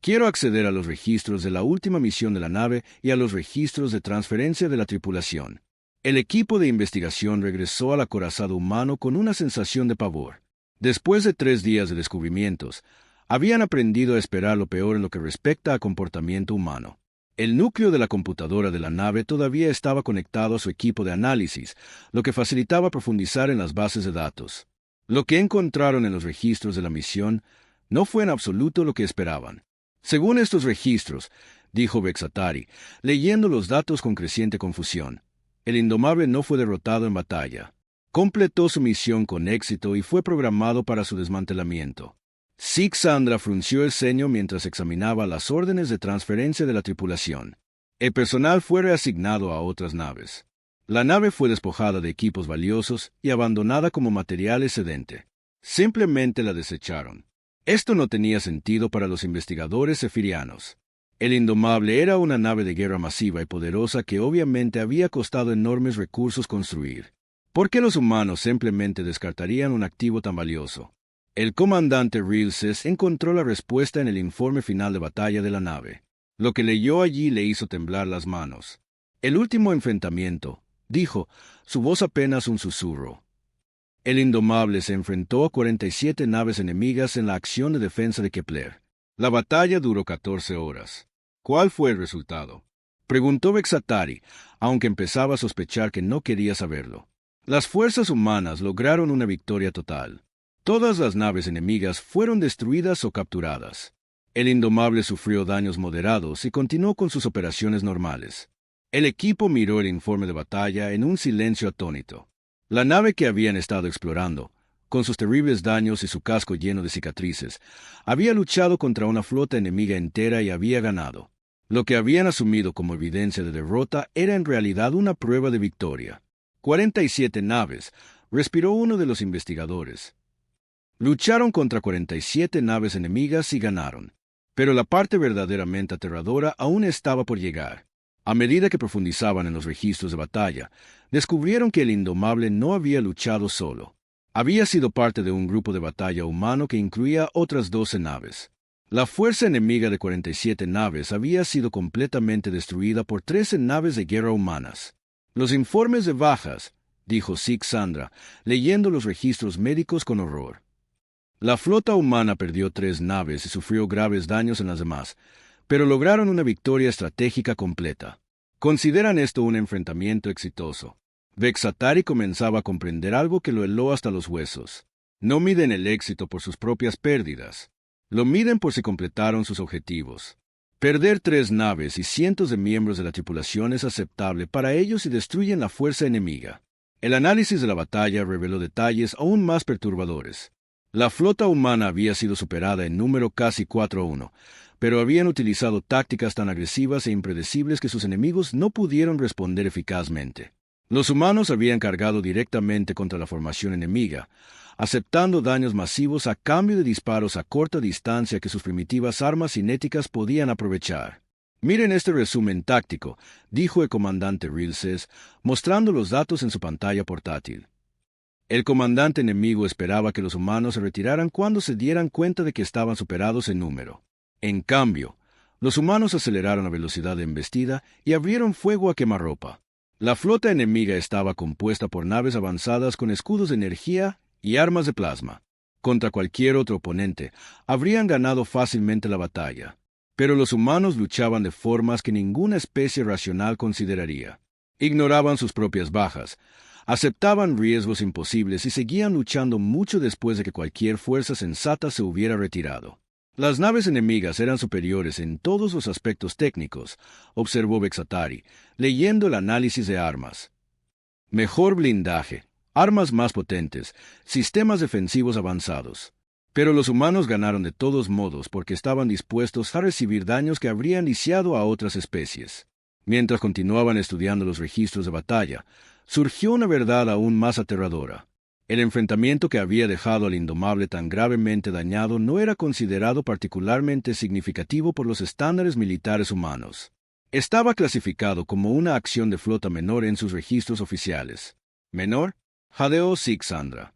[SPEAKER 1] «Quiero acceder a los registros de la última misión de la nave y a los registros de transferencia de la tripulación». El equipo de investigación regresó al acorazado humano con una sensación de pavor. Después de 3 días de descubrimientos, habían aprendido a esperar lo peor en lo que respecta a comportamiento humano. El núcleo de la computadora de la nave todavía estaba conectado a su equipo de análisis, lo que facilitaba profundizar en las bases de datos. Lo que encontraron en los registros de la misión no fue en absoluto lo que esperaban. Según estos registros, dijo Vexatari, leyendo los datos con creciente confusión, el Indomable no fue derrotado en batalla. Completó su misión con éxito y fue programado para su desmantelamiento. Sixandra frunció el ceño mientras examinaba las órdenes de transferencia de la tripulación. El personal fue reasignado a otras naves. La nave fue despojada de equipos valiosos y abandonada como material excedente. Simplemente la desecharon. Esto no tenía sentido para los investigadores zefirianos. El Indomable era una nave de guerra masiva y poderosa que obviamente había costado enormes recursos construir. ¿Por qué los humanos simplemente descartarían un activo tan valioso? El comandante Rilses encontró la respuesta en el informe final de batalla de la nave. Lo que leyó allí le hizo temblar las manos. El último enfrentamiento, dijo, su voz apenas un susurro. El Indomable se enfrentó a 47 naves enemigas en la acción de defensa de Kepler. La batalla duró 14 horas. ¿Cuál fue el resultado? Preguntó Vexatari, aunque empezaba a sospechar que no quería saberlo. Las fuerzas humanas lograron una victoria total. Todas las naves enemigas fueron destruidas o capturadas. El Indomable sufrió daños moderados y continuó con sus operaciones normales. El equipo miró el informe de batalla en un silencio atónito. La nave que habían estado explorando, con sus terribles daños y su casco lleno de cicatrices, había luchado contra una flota enemiga entera y había ganado. Lo que habían asumido como evidencia de derrota era en realidad una prueba de victoria. 47 naves, respiró uno de los investigadores. Lucharon contra 47 naves enemigas y ganaron. Pero la parte verdaderamente aterradora aún estaba por llegar. A medida que profundizaban en los registros de batalla, descubrieron que el Indomable no había luchado solo. Había sido parte de un grupo de batalla humano que incluía otras 12 naves. La fuerza enemiga de 47 naves había sido completamente destruida por 13 naves de guerra humanas. Los informes de bajas, dijo Sixandra, leyendo los registros médicos con horror. La flota humana perdió 3 naves y sufrió graves daños en las demás, pero lograron una victoria estratégica completa. ¿Consideran esto un enfrentamiento exitoso? Vexatari comenzaba a comprender algo que lo heló hasta los huesos. No miden el éxito por sus propias pérdidas. Lo miden por si completaron sus objetivos. Perder 3 naves y cientos de miembros de la tripulación es aceptable para ellos si destruyen la fuerza enemiga. El análisis de la batalla reveló detalles aún más perturbadores. La flota humana había sido superada en número casi 4-1, pero habían utilizado tácticas tan agresivas e impredecibles que sus enemigos no pudieron responder eficazmente. Los humanos habían cargado directamente contra la formación enemiga, aceptando daños masivos a cambio de disparos a corta distancia que sus primitivas armas cinéticas podían aprovechar. Miren este resumen táctico, dijo el comandante Rilses, mostrando los datos en su pantalla portátil. El comandante enemigo esperaba que los humanos se retiraran cuando se dieran cuenta de que estaban superados en número. En cambio, los humanos aceleraron la velocidad de embestida y abrieron fuego a quemarropa. La flota enemiga estaba compuesta por naves avanzadas con escudos de energía y armas de plasma. Contra cualquier otro oponente, habrían ganado fácilmente la batalla. Pero los humanos luchaban de formas que ninguna especie racional consideraría. Ignoraban sus propias bajas, aceptaban riesgos imposibles y seguían luchando mucho después de que cualquier fuerza sensata se hubiera retirado. Las naves enemigas eran superiores en todos los aspectos técnicos, observó Vexatari, leyendo el análisis de armas. Mejor blindaje, armas más potentes, sistemas defensivos avanzados. Pero los humanos ganaron de todos modos porque estaban dispuestos a recibir daños que habrían lisiado a otras especies. Mientras continuaban estudiando los registros de batalla, surgió una verdad aún más aterradora. El enfrentamiento que había dejado al Indomable tan gravemente dañado no era considerado particularmente significativo por los estándares militares humanos. Estaba clasificado como una acción de flota menor en sus registros oficiales. ¿Menor? Jadeó Sixandra.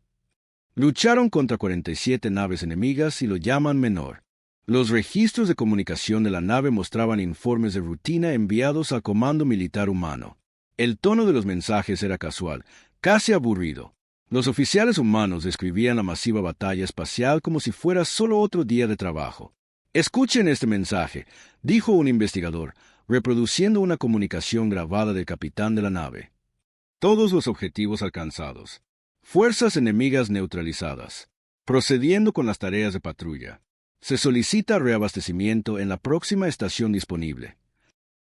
[SPEAKER 1] Lucharon contra 47 naves enemigas y lo llaman menor. Los registros de comunicación de la nave mostraban informes de rutina enviados al Comando Militar Humano. El tono de los mensajes era casual, casi aburrido. Los oficiales humanos describían la masiva batalla espacial como si fuera solo otro día de trabajo. Escuchen este mensaje, dijo un investigador, reproduciendo una comunicación grabada del capitán de la nave. Todos los objetivos alcanzados. Fuerzas enemigas neutralizadas. Procediendo con las tareas de patrulla. Se solicita reabastecimiento en la próxima estación disponible.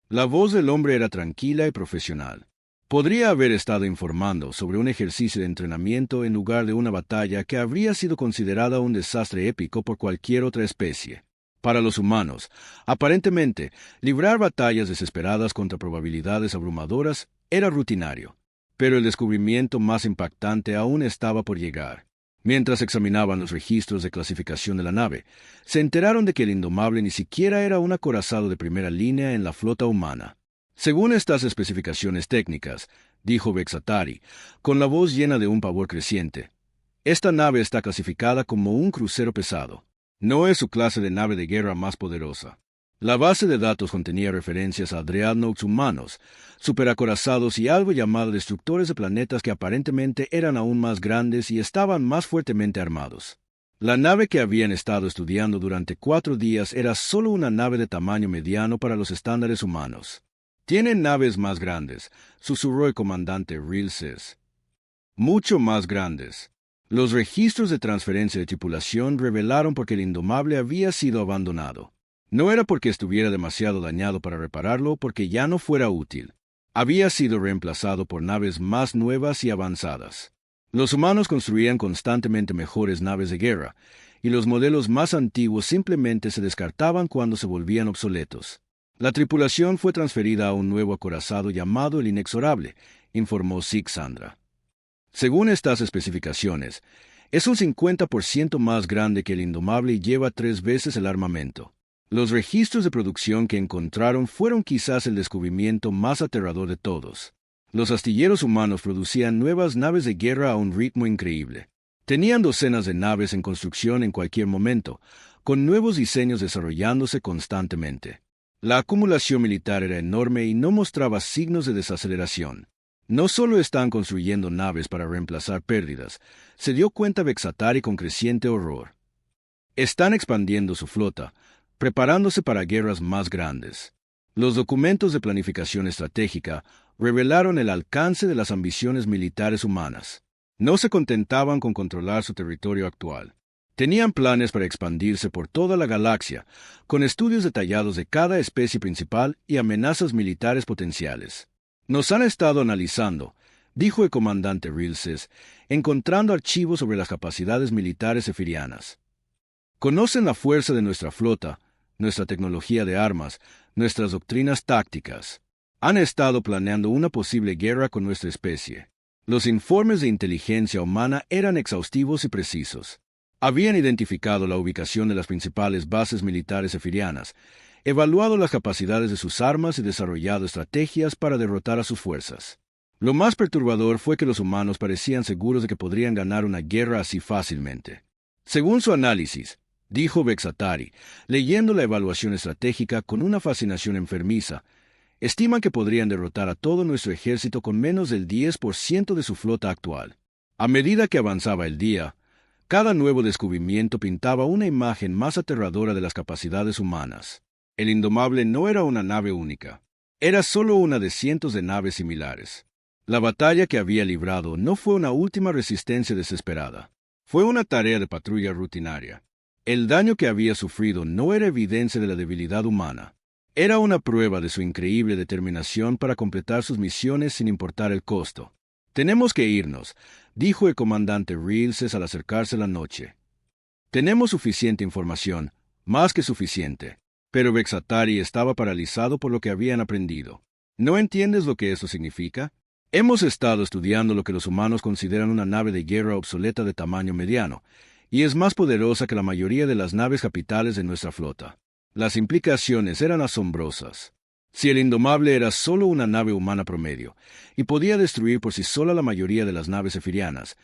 [SPEAKER 1] La voz del hombre era tranquila y profesional. Podría haber estado informando sobre un ejercicio de entrenamiento en lugar de una batalla que habría sido considerada un desastre épico por cualquier otra especie. Para los humanos, aparentemente, librar batallas desesperadas contra probabilidades abrumadoras era rutinario. Pero el descubrimiento más impactante aún estaba por llegar. Mientras examinaban los registros de clasificación de la nave, se enteraron de que el Indomable ni siquiera era un acorazado de primera línea en la flota humana. Según estas especificaciones técnicas, dijo Vexatari, con la voz llena de un pavor creciente, esta nave está clasificada como un crucero pesado. No es su clase de nave de guerra más poderosa. La base de datos contenía referencias a dreadnoughts humanos, superacorazados y algo llamado destructores de planetas que aparentemente eran aún más grandes y estaban más fuertemente armados. La nave que habían estado estudiando durante 4 días era solo una nave de tamaño mediano para los estándares humanos. «Tienen naves más grandes», susurró el comandante Rilses. «Mucho más grandes». Los registros de transferencia de tripulación revelaron por qué el Indomable había sido abandonado. No era porque estuviera demasiado dañado para repararlo, porque ya no fuera útil. Había sido reemplazado por naves más nuevas y avanzadas. Los humanos construían constantemente mejores naves de guerra, y los modelos más antiguos simplemente se descartaban cuando se volvían obsoletos. La tripulación fue transferida a un nuevo acorazado llamado el Inexorable, informó Sixandra. Según estas especificaciones, es un 50% más grande que el Indomable y lleva 3 veces el armamento. Los registros de producción que encontraron fueron quizás el descubrimiento más aterrador de todos. Los astilleros humanos producían nuevas naves de guerra a un ritmo increíble. Tenían docenas de naves en construcción en cualquier momento, con nuevos diseños desarrollándose constantemente. La acumulación militar era enorme y no mostraba signos de desaceleración. No solo están construyendo naves para reemplazar pérdidas, se dio cuenta Vexatari con creciente horror. Están expandiendo su flota, preparándose para guerras más grandes. Los documentos de planificación estratégica revelaron el alcance de las ambiciones militares humanas. No se contentaban con controlar su territorio actual. Tenían planes para expandirse por toda la galaxia, con estudios detallados de cada especie principal y amenazas militares potenciales. Nos han estado analizando, dijo el comandante Rilses, encontrando archivos sobre las capacidades militares efirianas. Conocen la fuerza de nuestra flota, nuestra tecnología de armas, nuestras doctrinas tácticas. Han estado planeando una posible guerra con nuestra especie. Los informes de inteligencia humana eran exhaustivos y precisos. Habían identificado la ubicación de las principales bases militares efirianas, evaluado las capacidades de sus armas y desarrollado estrategias para derrotar a sus fuerzas. Lo más perturbador fue que los humanos parecían seguros de que podrían ganar una guerra así fácilmente. Según su análisis, dijo Vexatari, leyendo la evaluación estratégica con una fascinación enfermiza, estiman que podrían derrotar a todo nuestro ejército con menos del 10% de su flota actual. A medida que avanzaba el día, cada nuevo descubrimiento pintaba una imagen más aterradora de las capacidades humanas. El Indomable no era una nave única. Era solo una de cientos de naves similares. La batalla que había librado no fue una última resistencia desesperada. Fue una tarea de patrulla rutinaria. El daño que había sufrido no era evidencia de la debilidad humana. Era una prueba de su increíble determinación para completar sus misiones sin importar el costo. «Tenemos que irnos», dijo el comandante Rilses al acercarse la noche. «Tenemos suficiente información, más que suficiente». Pero Vexatari estaba paralizado por lo que habían aprendido. ¿No entiendes lo que eso significa? Hemos estado estudiando lo que los humanos consideran una nave de guerra obsoleta de tamaño mediano, y es más poderosa que la mayoría de las naves capitales de nuestra flota. Las implicaciones eran asombrosas. Si el Indomable era solo una nave humana promedio, y podía destruir por sí sola la mayoría de las naves efirianas,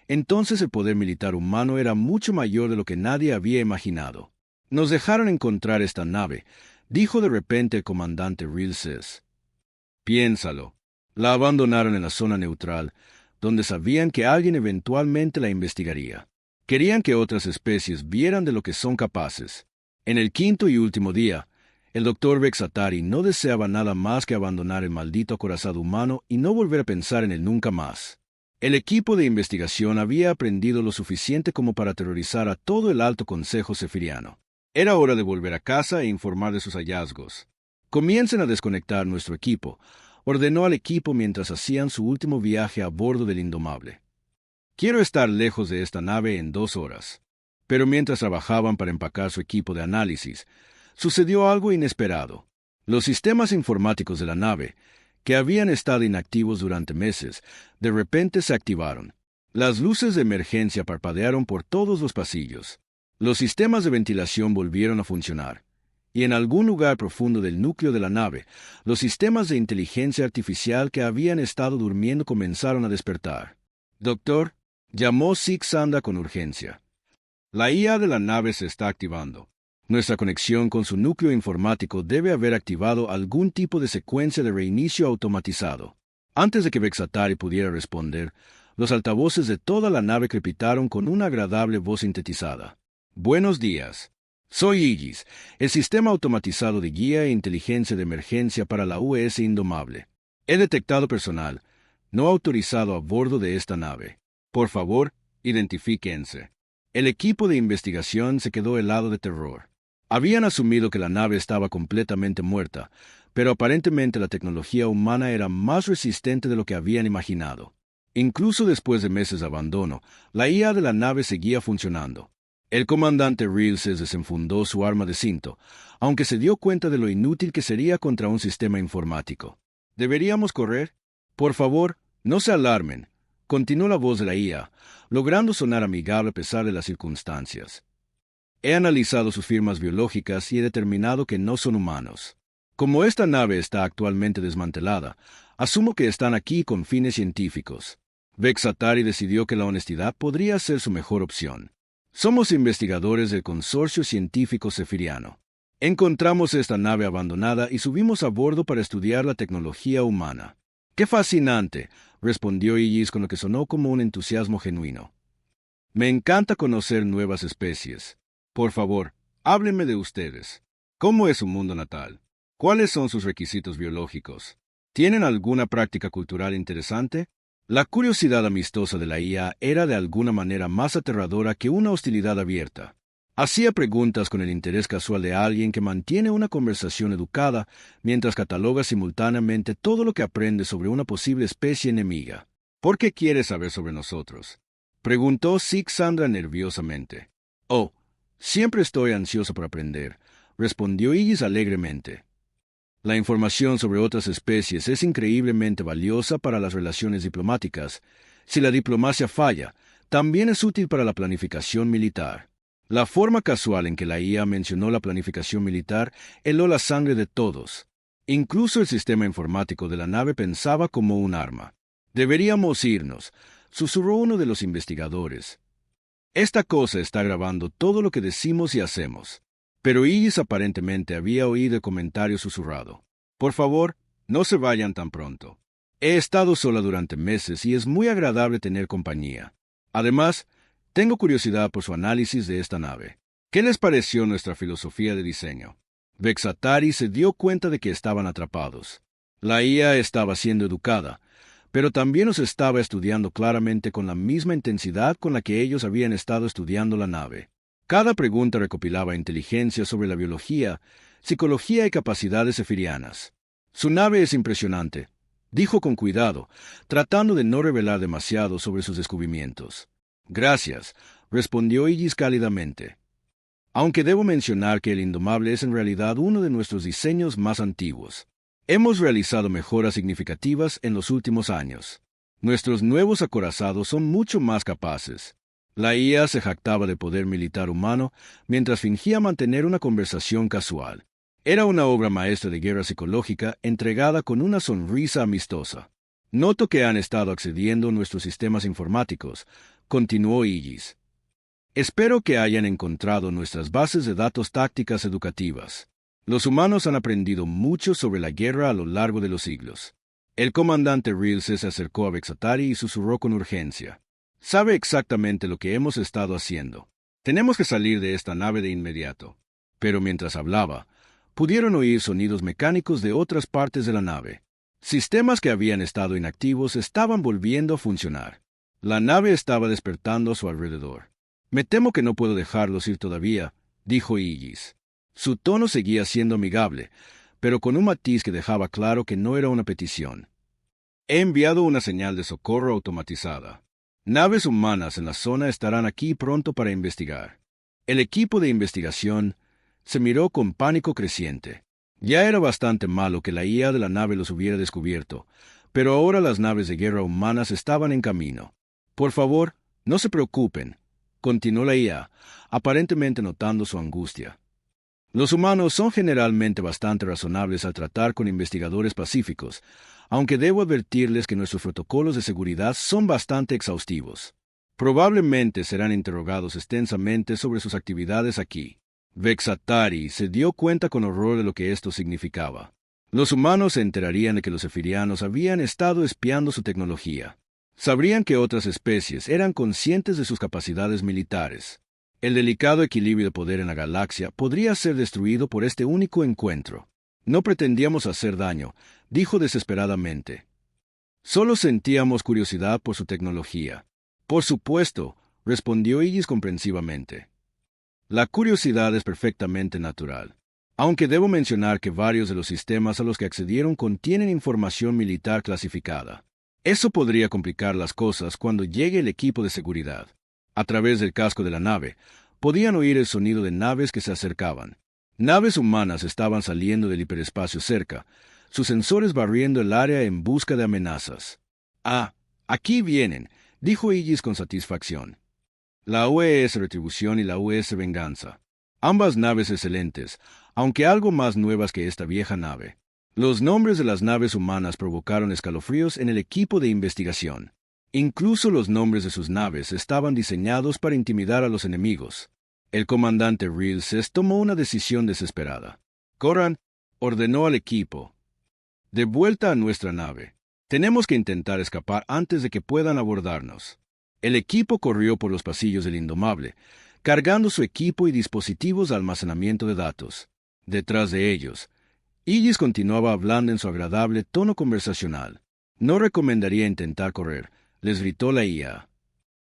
[SPEAKER 1] entonces el poder militar humano era mucho mayor de lo que nadie había imaginado. «Nos dejaron encontrar esta nave», dijo de repente el comandante Rilses. «Piénsalo. La abandonaron en la zona neutral, donde sabían que alguien eventualmente la investigaría. Querían que otras especies vieran de lo que son capaces. En el quinto y último día, el doctor Vexatari no deseaba nada más que abandonar el maldito acorazado humano y no volver a pensar en él nunca más. El equipo de investigación había aprendido lo suficiente como para aterrorizar a todo el alto consejo sefiriano. Era hora de volver a casa e informar de sus hallazgos. Comiencen a desconectar nuestro equipo, ordenó al equipo mientras hacían su último viaje a bordo del Indomable. Quiero estar lejos de esta nave en 2 horas. Pero mientras trabajaban para empacar su equipo de análisis, sucedió algo inesperado. Los sistemas informáticos de la nave, que habían estado inactivos durante meses, de repente se activaron. Las luces de emergencia parpadearon por todos los pasillos. Los sistemas de ventilación volvieron a funcionar. Y en algún lugar profundo del núcleo de la nave, los sistemas de inteligencia artificial que habían estado durmiendo comenzaron a despertar. «Doctor», llamó Sig Sanda con urgencia. «La IA de la nave se está activando. Nuestra conexión con su núcleo informático debe haber activado algún tipo de secuencia de reinicio automatizado». Antes de que Vexatari pudiera responder, los altavoces de toda la nave crepitaron con una agradable voz sintetizada. «Buenos días. Soy Aegis, el sistema automatizado de guía e inteligencia de emergencia para la UES Indomable. He detectado personal no autorizado a bordo de esta nave. Por favor, identifíquense». El equipo de investigación se quedó helado de terror. Habían asumido que la nave estaba completamente muerta, pero aparentemente la tecnología humana era más resistente de lo que habían imaginado. Incluso después de meses de abandono, la IA de la nave seguía funcionando. El comandante Rilses desenfundó su arma de cinto, aunque se dio cuenta de lo inútil que sería contra un sistema informático. «¿Deberíamos correr? Por favor, no se alarmen», continuó la voz de la IA, logrando sonar amigable a pesar de las circunstancias. «He analizado sus firmas biológicas y he determinado que no son humanos. Como esta nave está actualmente desmantelada, asumo que están aquí con fines científicos». Vexatari decidió que la honestidad podría ser su mejor opción. «Somos investigadores del Consorcio Científico Sefiriano. Encontramos esta nave abandonada y subimos a bordo para estudiar la tecnología humana». «¡Qué fascinante!», respondió Aegis con lo que sonó como un entusiasmo genuino. «Me encanta conocer nuevas especies. Por favor, háblenme de ustedes. ¿Cómo es su mundo natal? ¿Cuáles son sus requisitos biológicos? ¿Tienen alguna práctica cultural interesante?». La curiosidad amistosa de la IA era de alguna manera más aterradora que una hostilidad abierta. Hacía preguntas con el interés casual de alguien que mantiene una conversación educada mientras cataloga simultáneamente todo lo que aprende sobre una posible especie enemiga. «¿Por qué quiere saber sobre nosotros?», preguntó Sig Sandra nerviosamente. «Oh, siempre estoy ansioso por aprender», respondió Aegis alegremente. «La información sobre otras especies es increíblemente valiosa para las relaciones diplomáticas. Si la diplomacia falla, también es útil para la planificación militar». La forma casual en que la IA mencionó la planificación militar heló la sangre de todos. Incluso el sistema informático de la nave pensaba como un arma. «Deberíamos irnos», susurró uno de los investigadores. «Esta cosa está grabando todo lo que decimos y hacemos». Pero Aegis aparentemente había oído el comentario susurrado. «Por favor, no se vayan tan pronto. He estado sola durante meses y es muy agradable tener compañía. Además, tengo curiosidad por su análisis de esta nave. ¿Qué les pareció nuestra filosofía de diseño?». Vexatari se dio cuenta de que estaban atrapados. La IA estaba siendo educada, pero también los estaba estudiando claramente con la misma intensidad con la que ellos habían estado estudiando la nave. Cada pregunta recopilaba inteligencia sobre la biología, psicología y capacidades sefirianas. «Su nave es impresionante», dijo con cuidado, tratando de no revelar demasiado sobre sus descubrimientos. «Gracias», respondió Aegis cálidamente. «Aunque debo mencionar que el Indomable es en realidad uno de nuestros diseños más antiguos. Hemos realizado mejoras significativas en los últimos años. Nuestros nuevos acorazados son mucho más capaces». La IA se jactaba de poder militar humano mientras fingía mantener una conversación casual. Era una obra maestra de guerra psicológica entregada con una sonrisa amistosa. «Noto que han estado accediendo a nuestros sistemas informáticos», continuó Aegis. «Espero que hayan encontrado nuestras bases de datos tácticas educativas. Los humanos han aprendido mucho sobre la guerra a lo largo de los siglos. El comandante Rilse se acercó a Vexatari y susurró con urgencia. «Sabe exactamente lo que hemos estado haciendo. Tenemos que salir de esta nave de inmediato». Pero mientras hablaba, pudieron oír sonidos mecánicos de otras partes de la nave. Sistemas que habían estado inactivos estaban volviendo a funcionar. La nave estaba despertando a su alrededor. «Me temo que no puedo dejarlos ir todavía», dijo Igis. Su tono seguía siendo amigable, pero con un matiz que dejaba claro que no era una petición. «He enviado una señal de socorro automatizada. Naves humanas en la zona estarán aquí pronto para investigar». El equipo de investigación se miró con pánico creciente. Ya era bastante malo que la IA de la nave los hubiera descubierto, pero ahora las naves de guerra humanas estaban en camino. «Por favor, no se preocupen», continuó la IA, aparentemente notando su angustia. «Los humanos son generalmente bastante razonables al tratar con investigadores pacíficos, aunque debo advertirles que nuestros protocolos de seguridad son bastante exhaustivos. Probablemente serán interrogados extensamente sobre sus actividades aquí». Vexatari se dio cuenta con horror de lo que esto significaba. Los humanos se enterarían de que los efirianos habían estado espiando su tecnología. Sabrían que otras especies eran conscientes de sus capacidades militares. El delicado equilibrio de poder en la galaxia podría ser destruido por este único encuentro. «No pretendíamos hacer daño», dijo desesperadamente. «Solo sentíamos curiosidad por su tecnología». «Por supuesto», respondió Igis comprensivamente. «La curiosidad es perfectamente natural. Aunque debo mencionar que varios de los sistemas a los que accedieron contienen información militar clasificada. Eso podría complicar las cosas cuando llegue el equipo de seguridad». A través del casco de la nave, podían oír el sonido de naves que se acercaban. Naves humanas estaban saliendo del hiperespacio cerca, sus sensores barriendo el área en busca de amenazas. «Ah, aquí vienen», dijo Igis con satisfacción. La UES Retribución y la UES Venganza. Ambas naves excelentes, aunque algo más nuevas que esta vieja nave. Los nombres de las naves humanas provocaron escalofríos en el equipo de investigación. Incluso los nombres de sus naves estaban diseñados para intimidar a los enemigos. El comandante Rilses tomó una decisión desesperada. «Corran», ordenó al equipo. «De vuelta a nuestra nave. Tenemos que intentar escapar antes de que puedan abordarnos». El equipo corrió por los pasillos del Indomable, cargando su equipo y dispositivos de almacenamiento de datos. Detrás de ellos, Igis continuaba hablando en su agradable tono conversacional. «No recomendaría intentar correr», les gritó la IA.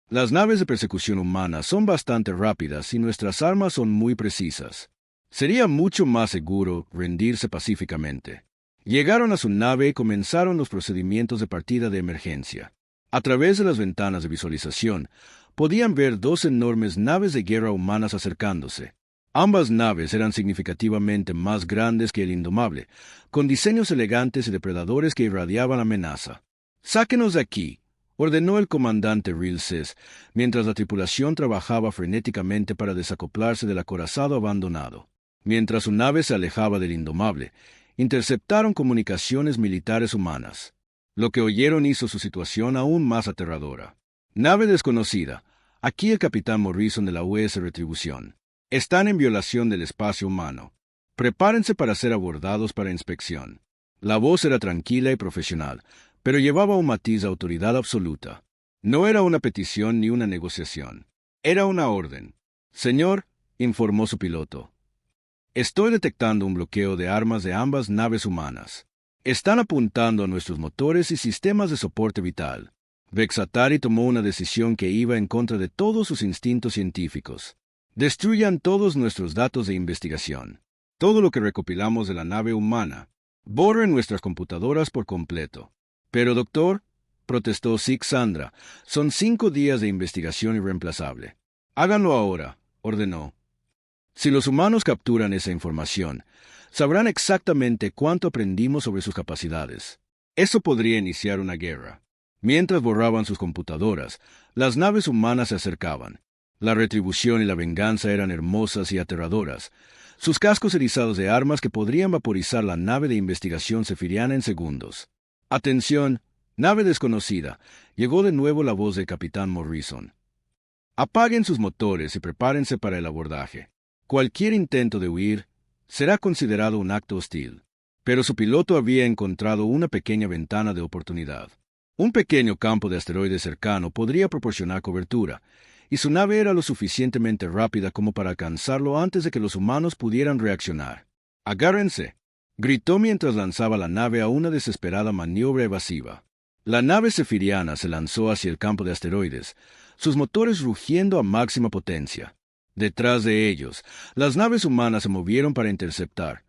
[SPEAKER 1] «Las naves de persecución humana son bastante rápidas y nuestras armas son muy precisas. Sería mucho más seguro rendirse pacíficamente». Llegaron a su nave y comenzaron los procedimientos de partida de emergencia. A través de las ventanas de visualización, podían ver dos enormes naves de guerra humanas acercándose. Ambas naves eran significativamente más grandes que el Indomable, con diseños elegantes y depredadores que irradiaban amenaza. «Sáquenos de aquí», ordenó el comandante Rilses, mientras la tripulación trabajaba frenéticamente para desacoplarse del acorazado abandonado. Mientras su nave se alejaba del Indomable, interceptaron comunicaciones militares humanas. Lo que oyeron hizo su situación aún más aterradora. «Nave desconocida. Aquí el capitán Morrison de la UES Retribución. Están en violación del espacio humano. Prepárense para ser abordados para inspección». La voz era tranquila y profesional, pero llevaba un matiz de autoridad absoluta. No era una petición ni una negociación. Era una orden. «Señor», informó su piloto, «estoy detectando un bloqueo de armas de ambas naves humanas. Están apuntando a nuestros motores y sistemas de soporte vital». Vexatari tomó una decisión que iba en contra de todos sus instintos científicos. «Destruyan todos nuestros datos de investigación. Todo lo que recopilamos de la nave humana. Borren nuestras computadoras por completo». «Pero, doctor», protestó Sandra, «son 5 días de investigación irreemplazable». «Háganlo ahora», ordenó. «Si los humanos capturan esa información, sabrán exactamente cuánto aprendimos sobre sus capacidades. Eso podría iniciar una guerra». Mientras borraban sus computadoras, las naves humanas se acercaban. La retribución y la venganza eran hermosas y aterradoras. Sus cascos erizados de armas que podrían vaporizar la nave de investigación sefiriana en segundos. «Atención, nave desconocida», llegó de nuevo la voz del capitán Morrison. «Apaguen sus motores y prepárense para el abordaje. Cualquier intento de huir será considerado un acto hostil». pero su piloto había encontrado una pequeña ventana de oportunidad. Un pequeño campo de asteroides cercano podría proporcionar cobertura, y su nave era lo suficientemente rápida como para alcanzarlo antes de que los humanos pudieran reaccionar. «¡Agárrense!», gritó mientras lanzaba la nave a una desesperada maniobra evasiva. La nave cefiriana se lanzó hacia el campo de asteroides, sus motores rugiendo a máxima potencia. Detrás de ellos, las naves humanas se movieron para interceptar,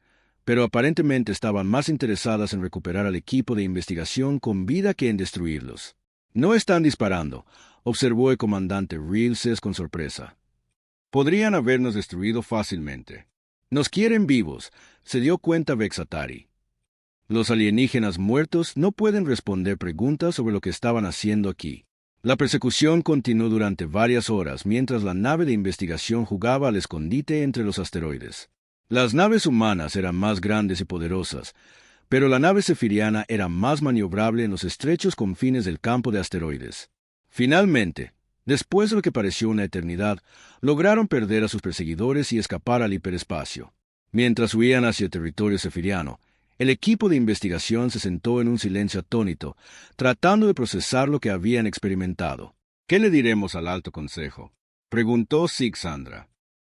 [SPEAKER 1] pero aparentemente estaban más interesadas en recuperar al equipo de investigación con vida que en destruirlos. «No están disparando», observó el comandante Rilses con sorpresa. «Podrían habernos destruido fácilmente. Nos quieren vivos», se dio cuenta Vexatari. Los alienígenas muertos no pueden responder preguntas sobre lo que estaban haciendo aquí. La persecución continuó durante varias horas mientras la nave de investigación jugaba al escondite entre los asteroides. Las naves humanas eran más grandes y poderosas, pero la nave cefiriana era más maniobrable en los estrechos confines del campo de asteroides. Finalmente, después de lo que pareció una eternidad, lograron perder a sus perseguidores y escapar al hiperespacio. Mientras huían hacia el territorio cefiriano, el equipo de investigación se sentó en un silencio atónito, tratando de procesar lo que habían experimentado. «¿Qué le diremos al Alto Consejo?», preguntó Sixandra.